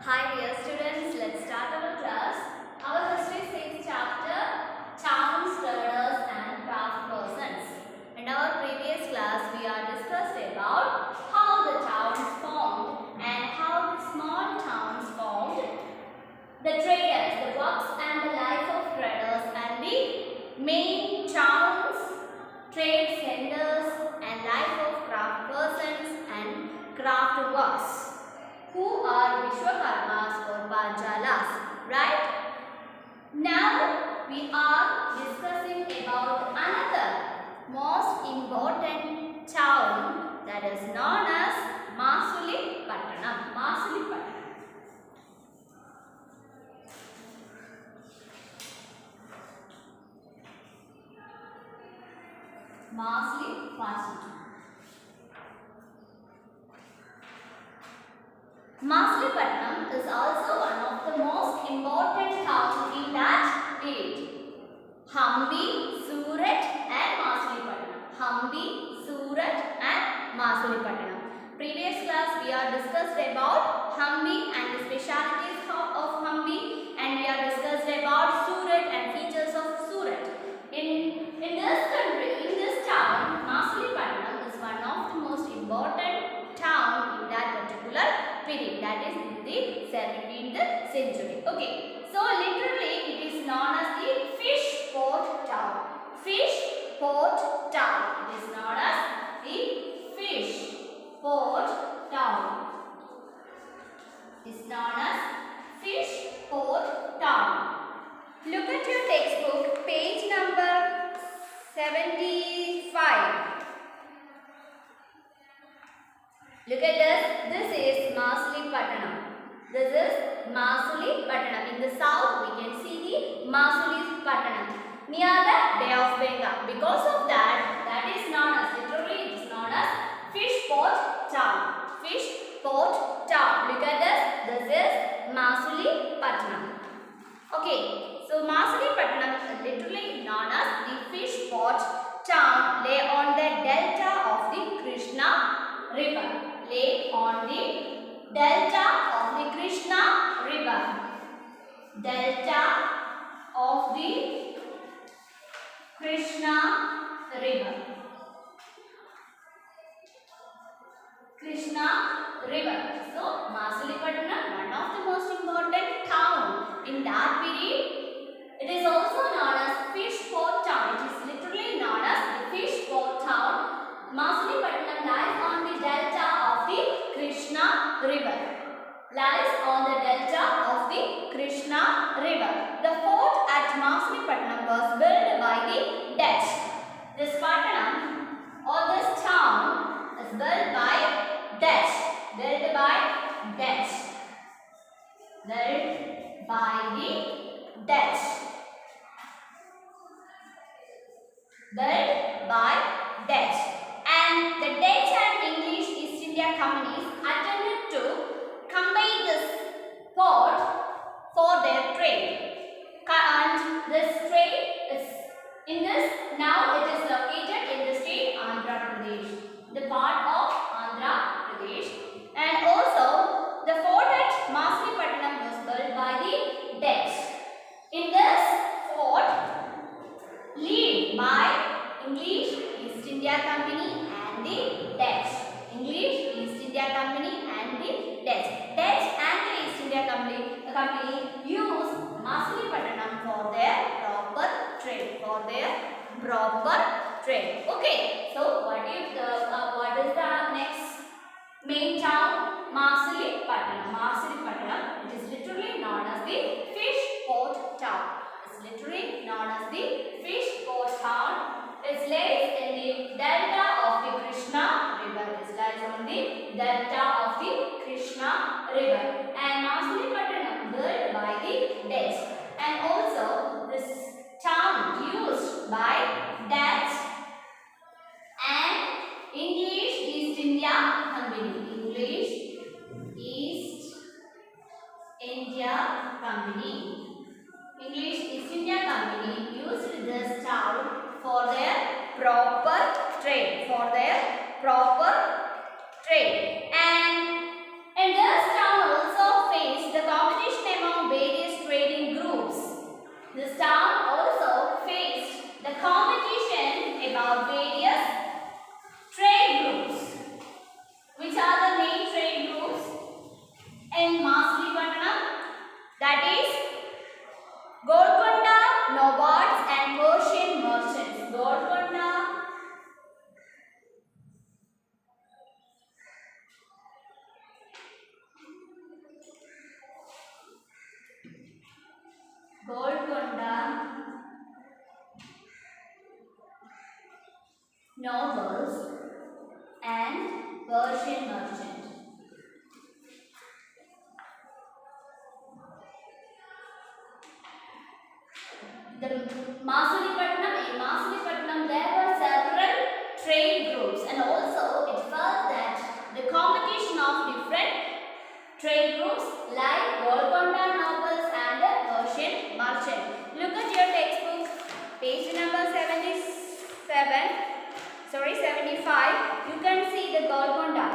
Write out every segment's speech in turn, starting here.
Hi dear students, let's start our class. Our history 6 chapter Towns, Traders and Craft Persons. In our previous class we are discussed about how the towns formed and how the small towns formed, the traders, the works and the life of traders and the main towns, trade centers and life of craft persons and craft works, who are Vishwakarmas or Panchalas, right? Now we are discussing about another most important town, that is known as Masuli Pattanam. Masuli Pattanam. Masuli Pattanam. Machilipatnam is also one of the most important towns in that period. Hampi, Surat and Machilipatnam. Hampi, Surat and Machilipatnam. Previous class we are discussed about Hampi and the specialities of Hampi, and we are discussed about Surat and features of Surat. In this country, in this town, Machilipatnam is one of the most important town in that particular period, that is in the 17th century. Okay, so literally it is known as the fish port town. Fish port town. It is known as the fish port town. It is known as fish port town. Look at your textbook, page number 75. Look at this. This is Machilipatnam. This is Machilipatnam. In the south, we can see the Machilipatnam near the Bay of Bengal. Because of that, that is known as, literally, it is known as fish port town. Fish port town. Look at this. This is Machilipatnam. Okay, so Machilipatnam is literally known as the fish port town, lay on the delta of the Krishna river. Lay on the delta of the Krishna river. Delta of the Krishna river. Krishna river. So, Machilipatnam, one of the most important town in that period. It is also known as fish port town. It is literally known as the fish port town. Machilipatnam lies on the delta of the Krishna river. Lies on the delta of the Krishna river. The fort at Machilipatnam was built by the Dutch. This Pattanam or this town is built by Dutch. Built by Dutch. Built by the Dutch. Built by Dutch. And the Dutch and English East India companies attempted to combine this port for their trade. And this trade is in this, now it is located in the state Andhra Pradesh, the part of Andhra Pradesh. And also the fort at Machilipatnam was built by the Dutch. In this fort, led by English East India Company and the Dutch. English East India Company and the Dutch. Dutch and the East India Company used Machilipatnam for their proper trade. For their proper trade. Okay. So what is the next main town? Machilipatnam. Machilipatnam. It is literally known as the fish port town. It's literally known as the fish port town. It lays in the delta of the Krishna river. It lies on the delta of the Krishna river. And Machilipatnam built by the Dutch. And also this town used by Dutch and English East India Company. English East India Company. English East India Company used this town for their proper trade. For their proper trade. And this town also faced the in Machilipatnam, that is Golconda nomads and Persian merchants. Golconda nobles and Persian merchants. In Machilipatnam there were several trade groups, and also it felt that the competition of different trade groups like Golconda nobles and the Persian merchant. Look at your textbook, page number 75. You can see the Golconda.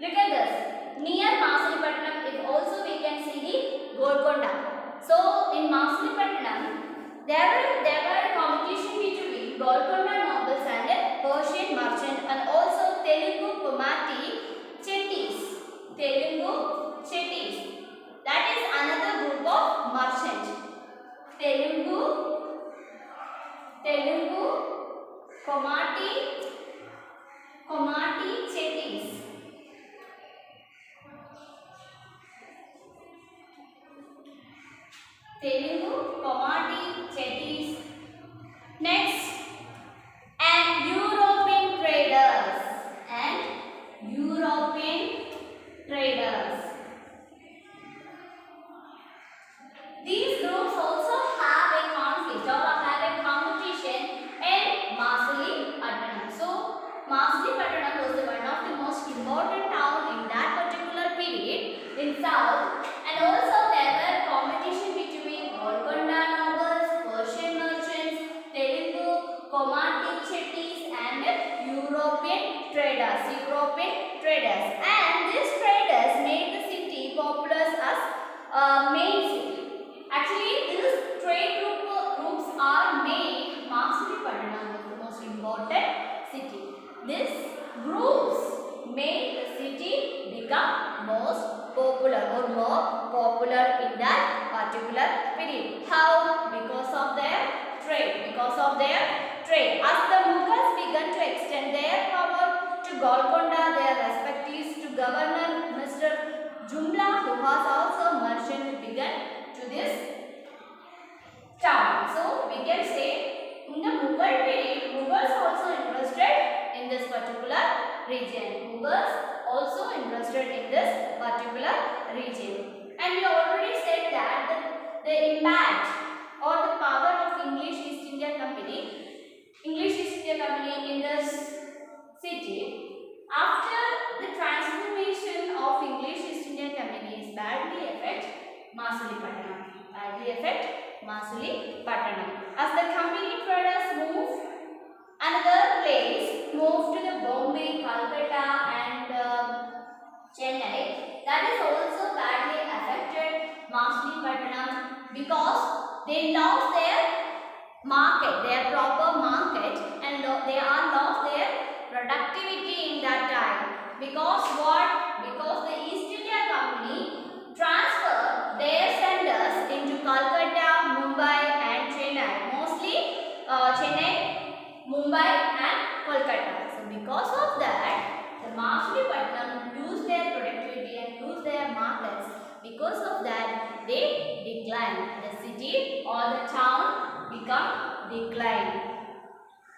Look at this. Near Machilipatnam, also we can see the Golconda. So in Machilipatnam, there were a competition between Golconda nobles and a Persian merchant, and also Telugu Komati Chettis. That is another group of merchant. Telugu Komati Chettis. Telugu Komati Chettis. Next, and European traders. These groups also have a conflict or have a competition in Machilipatnam. So Machilipatnam was one of the most important town in that particular period in south, and also there were competition between Golconda nobles, Persian merchants, Telugu Komati Chettis, and European traders. And these traders made the city popular as main city. Actually, these trade groups are made Machilipatnam the most important city. These groups made the city become most popular or more popular in that particular period. How? Because of their trade. As the Mughals began to extend their power to Golconda, their respectives to Governor Mr. Jumla, who was also merchant, began to this town. So we can say in the Mughal period, Mughals also interested in this particular region. And we already said that the impact or the power of English East India Company in this city after the transformation of English East India Company is badly affect Machilipatnam. As the company traders moved to the Bombay, Calcutta and Chennai, that is also badly affected Machilipatnam because they lost their proper market, and they are lost their productivity in that time. Because what? Because the East India Company transferred their centers into Calcutta, Mumbai and Chennai. Mostly Chennai, Mumbai and Kolkata. So because of that, the Machilipatnam lose their productivity and lose their markets. Because of that, they decline. The city or the town become decline.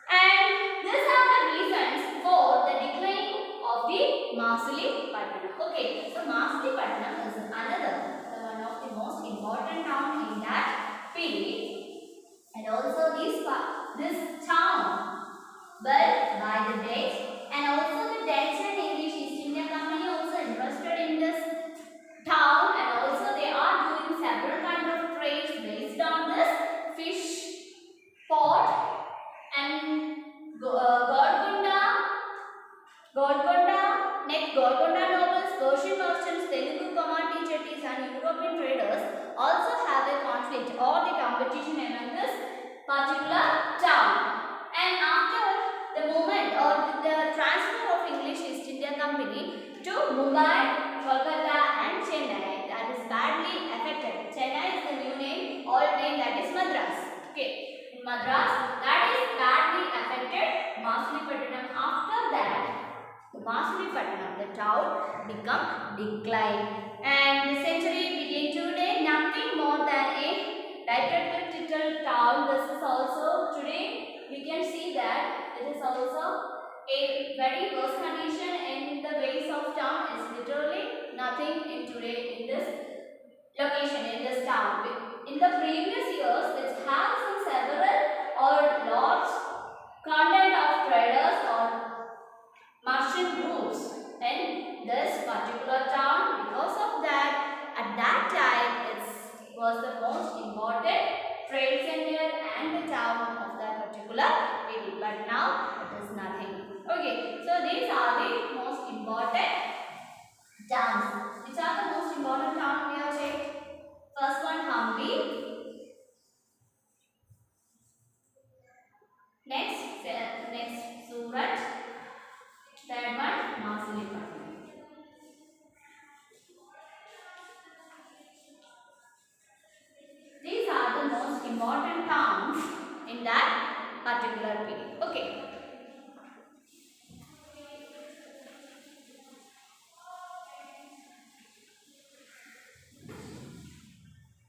And these are the reasons for the decline of the Machilipatnam. Okay, so Machilipatnam is another one of the most important town in that period, and also this town built by the Dutch, and also the Dutch and English East India Company also interested in this town, and also they are doing several kinds of trades based on this fish port and Golconda nobles, Persian merchants, Telugu Komati Chettis and European traders also have a conflict or the competition among this particular town. And after the become decline. And the century began today, nothing more than a typical town. This is also today we can see that it is also a very worse condition in the ways of town. Is literally nothing in today in this location, in this town. In the previous years, it has some several or large content of traders or merchant groups in this particular town. Because of that, at that time, it was the most important trade center and the town of that particular period. But now, it is nothing. Okay, so these are the most important towns. Which are the most important towns we have checked? First one, Hampi. Next Surat. Third one, Masulipatam. These are the most important towns in that particular period. Okay.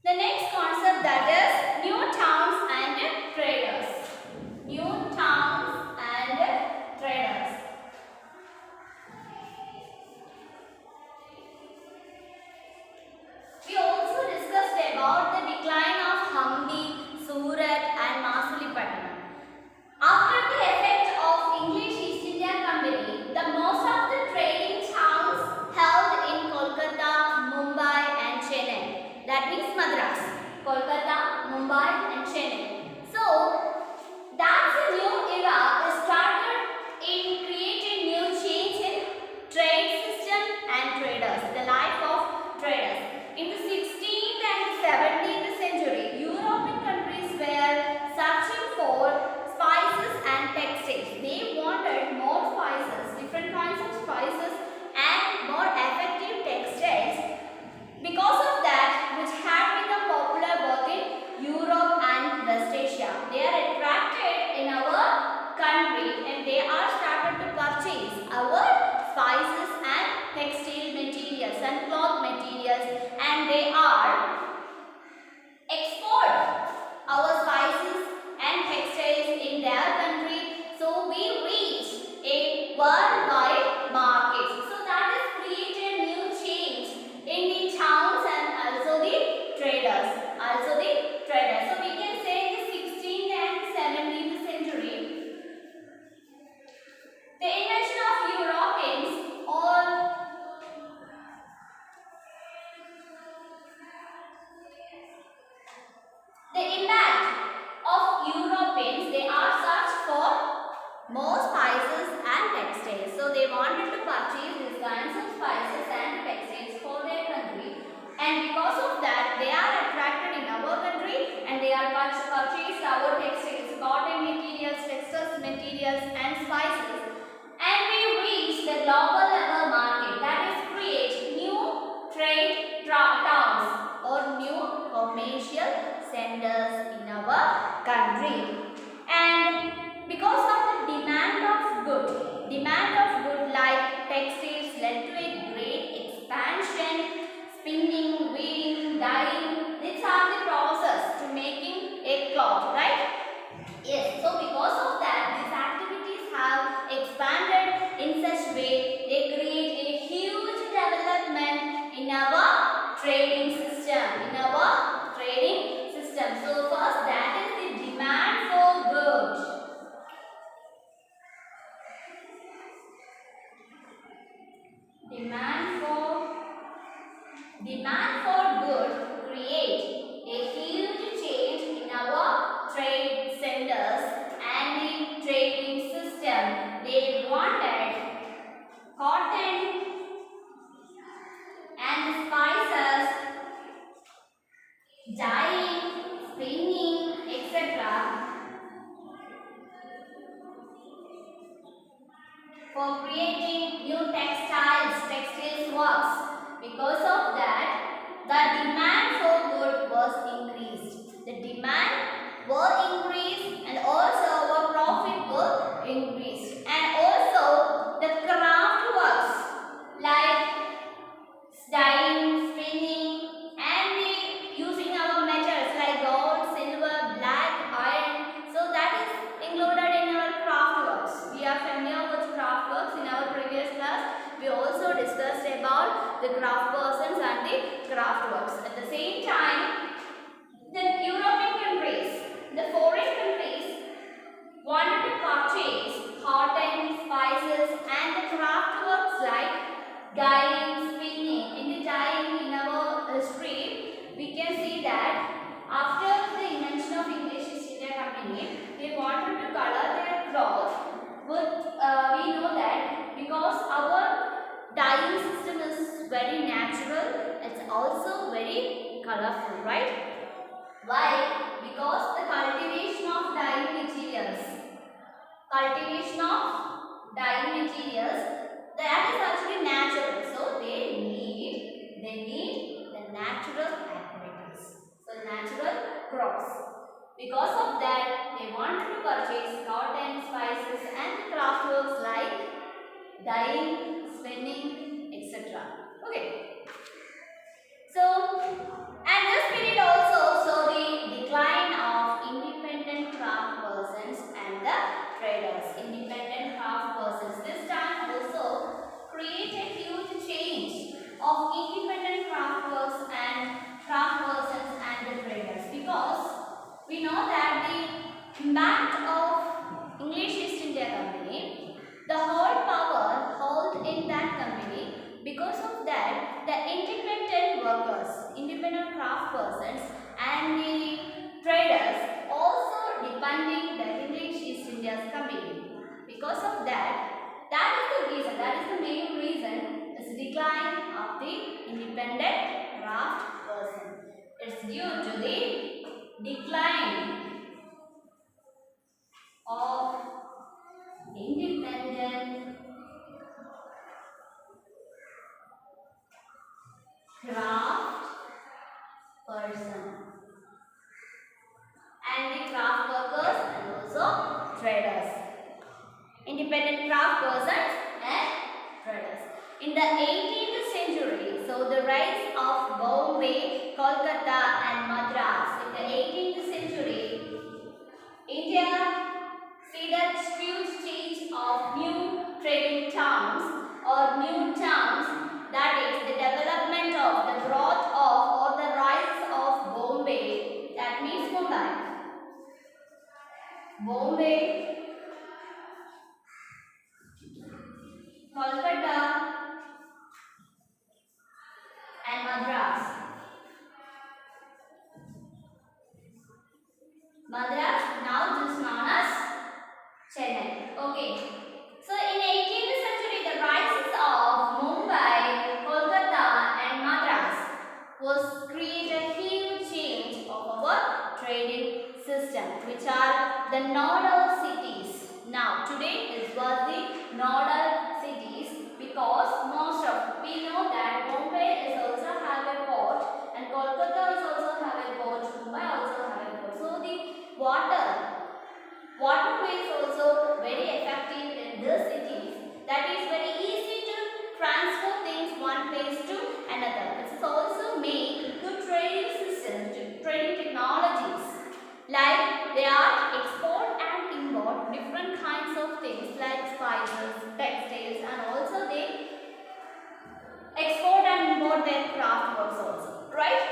The next concept, that is new towns and traders. New towns and traders. We also discussed about the decline of Hampi, Surat and Masulipatam. After the effect of English East India Company, the most of the trading towns held in Kolkata, Mumbai and Chennai. That means Madras. Kolkata, Mumbai and Chennai. So, that's a new era is started in creating new change in trade system and traders, the life of traders. In the 16th and 17th century, European countries were searching for spices and textiles. They wanted more spices, different kinds of spices and more effective textiles. Because of that, which had become popular both in Europe and West Asia, they are attracted in our country and they are started to purchase our spices and textile materials and cloth materials, and they are export our spices and textiles in their country. So we reach a worldwide market. So that has created new change in the towns and also the traders. So we can say in the 16th and 17th century, the invention of Europeans or the impact of Europeans, they are searched for more spices and textiles. So they wanted to purchase these kinds of spices and textiles for their country, and because of that they are attracted in our country and they are purchased our textiles, cotton materials, textiles materials and spices, and we reach the global level market, that is create new trade towns or new commercial centers in our country. And because of the demand of good like textiles led to a great expansion, spinning, weaving, dyeing. These are the process to making a cloth, right? Yes, so because of that, these activities have expanded in such way, they create a huge development in our trading system, So first, that is the demand for goods. Demand for goods create a huge change in our trade centers and the trading system. They wanted cotton and spices, dyeing, spinning, etc. for creating new textiles works. Because of that, the the craft persons and the craft works. At the same time, the European countries, the foreign countries wanted to purchase cotton, spices and the craft works like dyeing, spinning. In the dyeing in our history, we can see that after the invention of English East India Company, they wanted to color their cloth with, we know that because our dyeing system is very natural, it's also very colorful, right? Why? Because the cultivation of dyeing materials, that is actually natural. So they need the natural apparatus. So natural crops. Because of that, they wanted to purchase cotton, spices and the craft works like dyeing, spinning, etc. Okay. So, and this period also saw the decline of independent craft persons and the traders. Independent craft persons. This time also created huge change of independent craft works and craft persons and the traders, because we know that the impact of English East India Company, the whole power held in that company. Because of that, the independent workers, independent craft persons and the traders also depending the English East India's Company. Because of that, that is the reason, that is the main reason, is the decline of the independent craft person. It's due to the decline of independent craft person and the craft workers and also traders. Independent craft persons and traders. In the 18th century, so the rise of Bombay, Kolkata and Madras. In the 18th century, India see that huge change of new trading towns or new towns, that is the development of the growth of or the rise of Bombay, that means Bombay, Kolkata and Madras. Madras, now just known as Chennai. Okay. So in 18th century, the rises of Mumbai, Kolkata and Madras was created huge change of our trading system, which are the nodal cities. Now today this was the nodal cities, because most of, we know that Bombay is also have a port and Kolkata is also have a port, Mumbai also have a port. So the waterway is also very effective in these cities. That is very easy to transfer things one place to another. This is also make good trading systems, trading technologies. Like they are export and import different kinds of things like spices, textiles, and also they export and import their craft works also, right?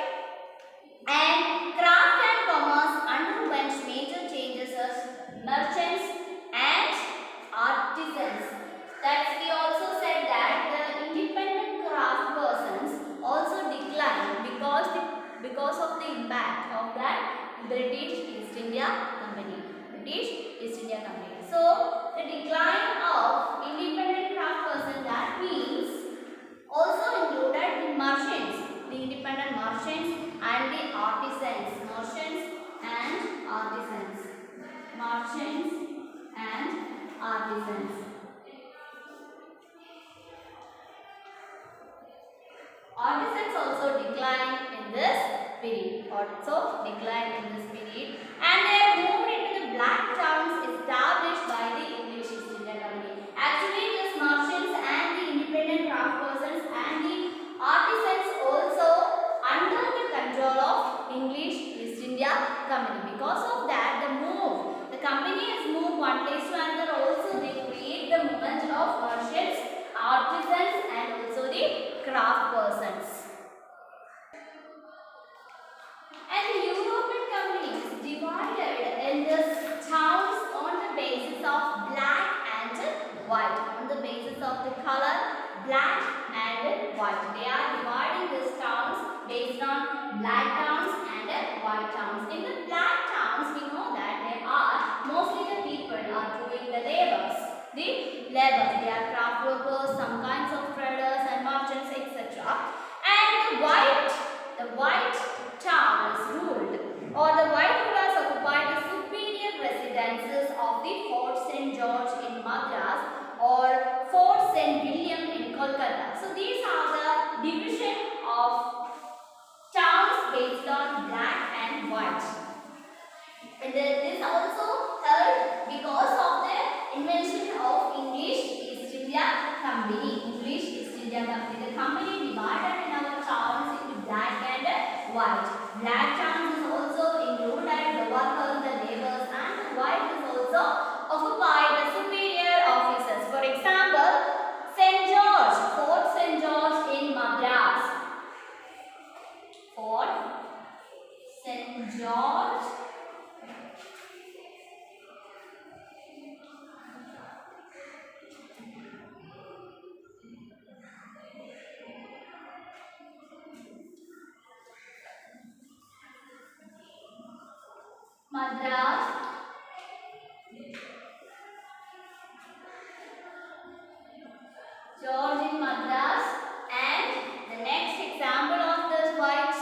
And craft and commerce underwent major changes as merchants and artisans. That we also said that the independent craft persons also declined because of the impact of that British East India Company. So the decline of independent craft person, that means also included the merchants, the independent merchants and the artisans. Artisans also declined in this period. And they are moved into the black towns established by the English East India Company. Actually, these merchants and the independent craft persons and the artisans also under the control of English East India Company. Because of that, the company has moved one place to another. Also, they create the movement of merchants, artisans and also the craft persons. persons. And the European companies divided in these towns on the basis of black and white. On the basis of the color black and white. They are dividing these towns based on black towns and white towns. In the black towns, we know that there are mostly the people are doing the labors. They are craft workers, some kinds of traders and merchants, etc. And the white town is ruled, or the white rulers occupied the superior residences of the Fort St. George in Madras or Fort St. William in Kolkata. So these are the division of towns based on black and white. And this also helped because of the invention of English East India Company. English East India Company. The company divided in our towns into black and white. Black towns is also included the workers, the laborers, and the white is also occupied the superior officers. For example, St. George, Fort St. George in Madras. Fort St. George Madras, George in Madras, and the next example of this white,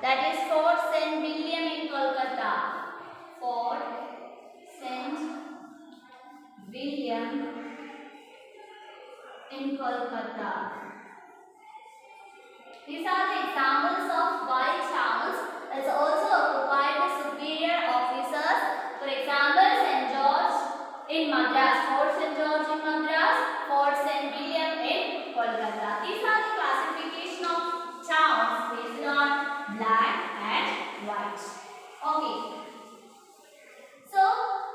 that is Fort St. William in Kolkata. Fort St. William in Kolkata. These are the examples of white towns that also occupied the superior officers. For example, St. George in Madras, Fort St. George in Madras, Fort St. William in Kolkata. These are the classification of towns based on black and white. Okay. So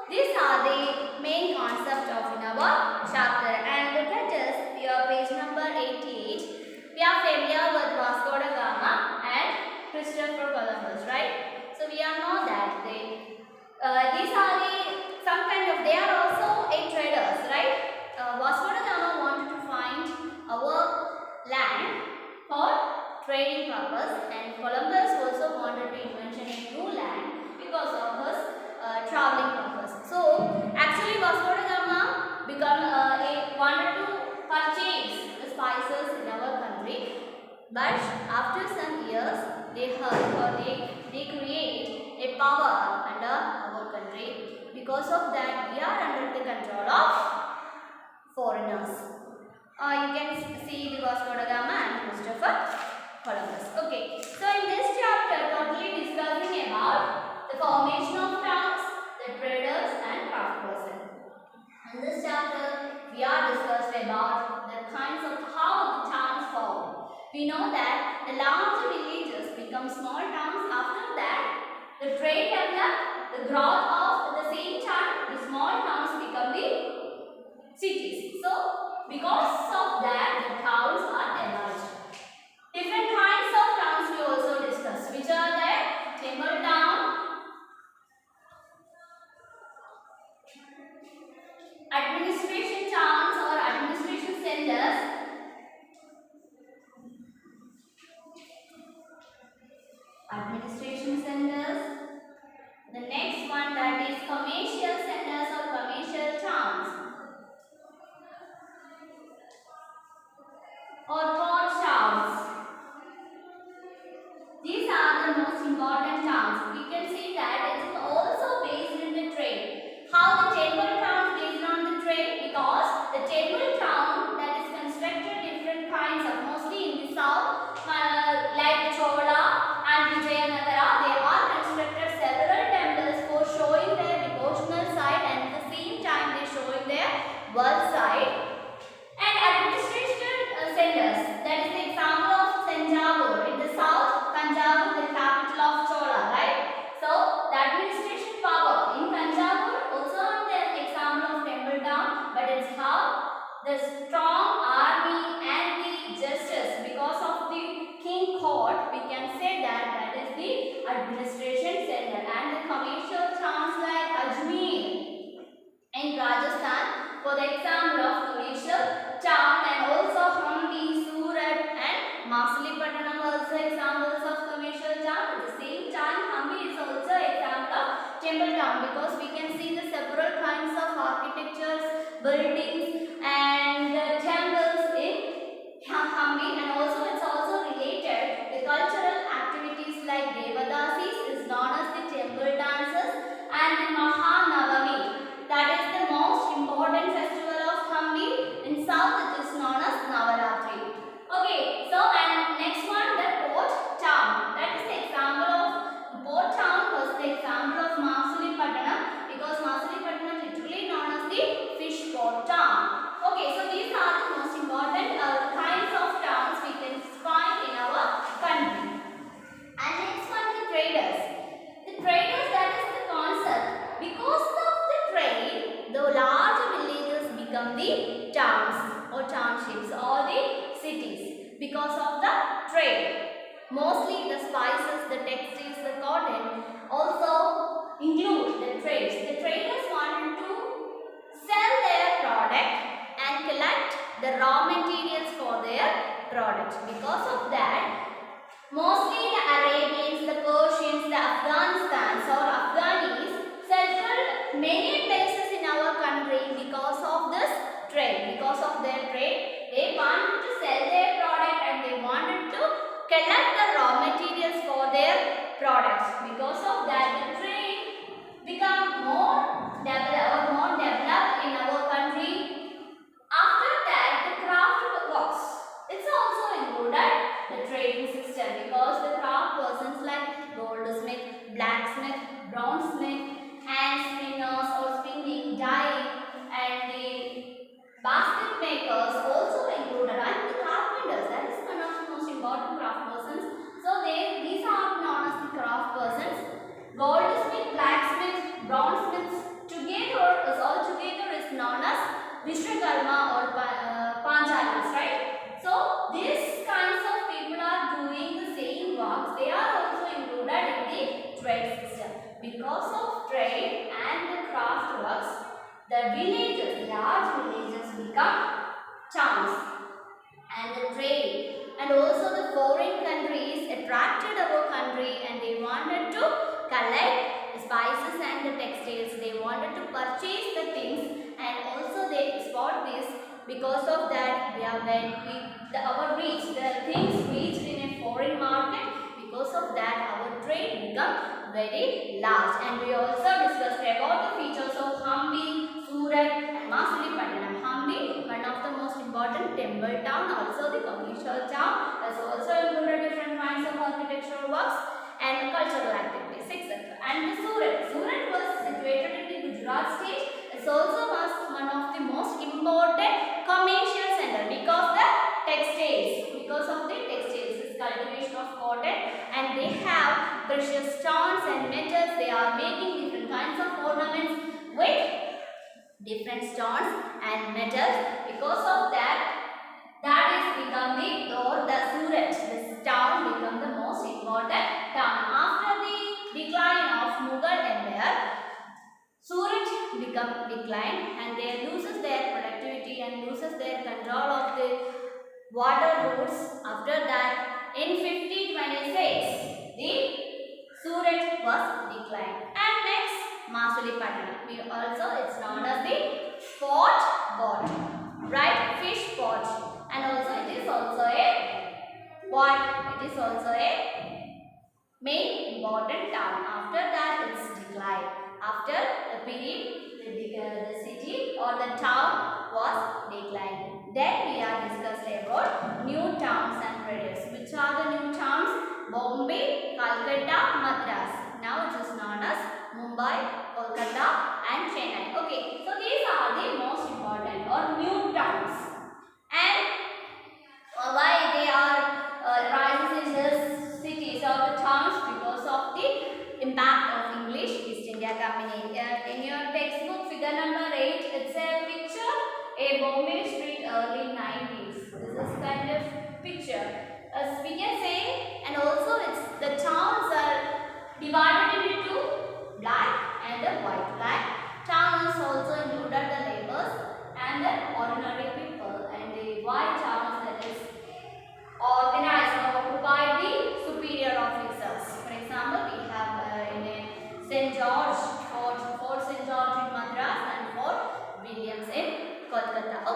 these are the main concept of in our chapter. And look at this, we are page number 88. We are familiar with Vasco da Gama and Christopher Columbus, right? So we all know that these are some kind of, they are also traders, right? Vasco da Gama wanted to find our land for trading purpose, and Columbus also wanted to invent a new land because of his traveling purpose. So actually Vasco da Gama wanted to purchase the spices in our country, but after some years they heard, or they create a power under our country. Because of that, we are under the control of foreigners. You can see the Vasco da Gama and Christopher Columbus. Okay, so in this chapter, totally discussing about the formation of towns, the traders and craft person. In this chapter, we are discussed about the kinds of how the towns form. We know that the larger villages become small towns. After that, the trade developed, the growth of the same time, the small towns become the cities. So, because of that, the towns are emerged. Different kinds of towns we also discussed, which are the temple town, administration towns or administration centers, the next one, that is commercial centers or commercial towns, or port towns. These are the most important towns. We can see that it is also based in the trade. How the temple town is based on the trade? Because the temple town that is constructed different kinds of, mostly in the south, like Chola and Vijayanagara, they are constructed administration center, and the commercial towns like Ajmer in Rajasthan for the example of commercial town, and also Hampi, Surat and Machilipatnam also examples of commercial town. At the same time, Hampi is also example of temple town, because we can see the several kinds of architectures, buildings and temples in Hampi, and also it's also related the cultural activities like Devadasis is known as the temple dances, and the Mahanavami, that is the most important festival of Hampi. In south it is known as Navaratri. Okay, so and next one, the port town. That is the example of port town was the example of Machilipatnam, because Machilipatnam literally known as the fish port town. Okay, so these are the most important kinds of towns we can find in our country. And next one, the traders. The traders, that is the concept. Because of the trade, the large villages become the towns or townships or the cities because of the trade. Mostly the spices, the textiles, the cotton also include the trades. The traders wanted to sell their product and collect the raw materials for their product. Because of that, mostly the Arabians, the Persians, the Afghanistans or Afghanis settled many places in our country because of this trade. Because of their trade, they wanted to sell their product and they wanted to collect the raw materials for their products. Because of that, the trade become more developed in our country. After that, the craft works. It's also included the trading system, because the craft persons like goldsmith, blacksmith, bronzesmith, and spinners or spinning, dyeing, and the basket makers also included, and the carpenters. That is one of the most important craft persons. So these are known as the craft persons. Goldsmith, blacksmith, bronzesmiths all together is known as Vishwakarma or Panchalas, right? So these kinds of people are doing the same works. They are also included in the trade system. Because of trade and the craft works, the villages, large villages become towns. And the trade and also the foreign countries attracted our country, and they wanted to collect the spices and the textiles. They wanted to purchase the things, and also they export this. Because of that, our the things reached in a foreign market. Because of that, our trade become very large. And we also discussed about the features of Hampi, Surat and Machilipatnam. Hampi, one of the most important temple town, also the commercial town, has also included different kinds of architectural works and cultural activities, etc. And the Surat was situated in the Gujarat state. It also was one of the most important commercial center because of the textiles, this cultivation of cotton, and they have precious stones and metals. They are making different kinds of ornaments with different stones and metals. Because of that is become the Surat. This town become the most important town. After the decline of Mughal Empire, Surat become declined, and they loses their productivity and loses their control of the water routes. After that, in 1526, the Surat was declined. And next, Machilipatnam. It's known as the port, right? Fish port, and also it is also a main important town. After that, it's declined. After the period, the city or the town was declined. Then we are discussed about new towns and traders. Which are the new towns? Bombay, Calcutta, Madras. Now it is known as Mumbai, Kolkata and Chennai. Okay, so these are the most important or new towns. And why they are rises in these cities or the towns? Because of the impact of English East India Company. In your textbook, figure number 8, it's a picture, a Bombay street early 90s. This is kind of picture. As we can say, and also the towns are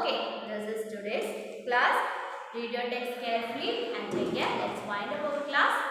Okay, this is today's class. Read your text carefully and take care. Let's wind up our class.